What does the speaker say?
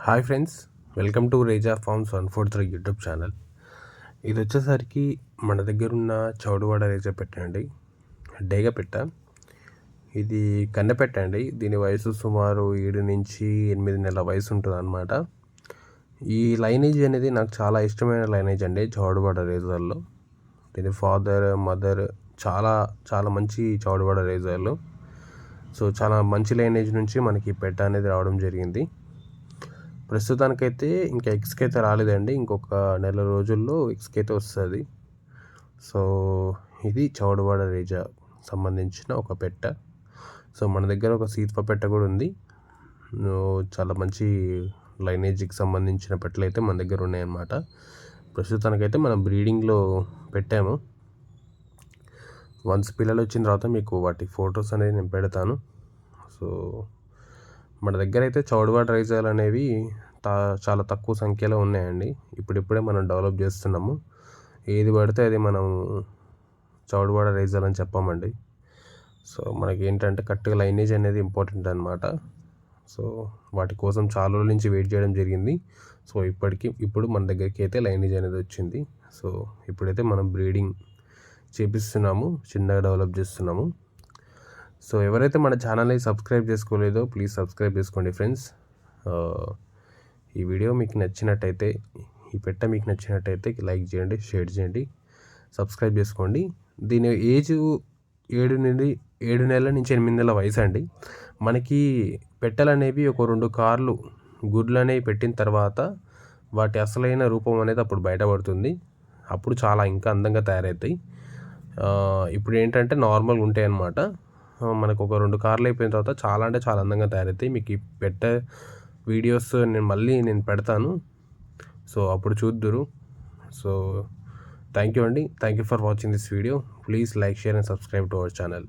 Hi friends, welcome to Reja farms 143 YouTube channel. ఇది వచ్చేసరికి మన దగ్గర ఉన్న చౌడువాడ రేజా పెట్టండి, డేగ పెట్ట. ఇది కన్నె పెట్టండి. దీని వయసు సుమారు 7 నుంచి 8 నెలల వయసు ఉంటుంది అన్నమాట. ఈ లైనేజ్ అనేది నాకు చాలా ఇష్టమైన లైనేజ్ అండి చౌడువాడ రేజర్లో. దీని ఫాదర్ మదర్ చాలా చాలా మంచి చౌడువాడ రేజర్లు. సో చాలా మంచి లైనేజ్ నుంచి మనకి పెట్ట అనేది రావడం జరిగింది. ప్రస్తుతానికైతే ఇంకా ఎగ్స్కి అయితే రాలేదండి. ఇంకొక నెల రోజుల్లో ఎగ్స్కి అయితే వస్తుంది. సో ఇది చౌడవాడ రేజా సంబంధించిన ఒక పెట్ట. సో మన దగ్గర ఒక సీత్వ పెట్ట కూడా ఉంది. చాలా మంచి లైనేజ్కి సంబంధించిన పెట్టలు అయితే మన దగ్గర ఉన్నాయన్నమాట. ప్రస్తుతానికైతే మనం బ్రీడింగ్లో పెట్టాము. వన్స్ పిల్లలు వచ్చిన తర్వాత మీకు వాటి ఫొటోస్ అనేది నేను పెడతాను. సో మన దగ్గర అయితే చౌడవాడ రైజాలు అనేవి చాలా తక్కువ సంఖ్యలో ఉన్నాయండి. ఇప్పుడిప్పుడే మనం డెవలప్ చేస్తున్నాము. ఏది పడితే అది మనం చౌడవాడ రైజాలు అని చెప్పామండి. సో మనకి ఏంటంటే కరెక్ట్గా లైనేజ్ అనేది ఇంపార్టెంట్ అనమాట. సో వాటి కోసం చాలా రోజుల నుంచి వెయిట్ చేయడం జరిగింది. సో ఇప్పుడు మన దగ్గరికి అయితే లైనేజ్ అనేది వచ్చింది. సో ఇప్పుడైతే మనం బ్రీడింగ్ చేపిస్తున్నాము, చిన్నగా డెవలప్ చేస్తున్నాము. సో ఎవరైతే మన ఛానల్ని సబ్స్క్రైబ్ చేసుకోలేదో ప్లీజ్ సబ్స్క్రైబ్ చేసుకోండి ఫ్రెండ్స్. ఈ వీడియో మీకు నచ్చినట్టయితే, ఈ పెట్ట మీకు నచ్చినట్టయితే లైక్ చేయండి, షేర్ చేయండి, సబ్స్క్రైబ్ చేసుకోండి. దీని ఏజ్ 7 నెలల నుంచి 8 నెలల వయసు అండి. మనకి పెట్టెలు అనేవి ఒక 2 కార్లు గుడ్లు అనేవి పెట్టిన తర్వాత వాటి అసలైన రూపం అనేది అప్పుడు బయటపడుతుంది. అప్పుడు చాలా ఇంకా అందంగా తయారవుతాయి. ఇప్పుడు ఏంటంటే నార్మల్గా ఉంటాయి అన్నమాట. మనకు ఒక 2 కార్లు అయిపోయిన తర్వాత చాలా అంటే చాలా అందంగా తయారవుతాయి. మీకు ఈ పెట్ట వీడియోస్ నేను పెడతాను. సో అప్పుడు చూద్దురు. సో థ్యాంక్ యూ అండి. Thank you for watching this video. Please like, share and subscribe to our channel.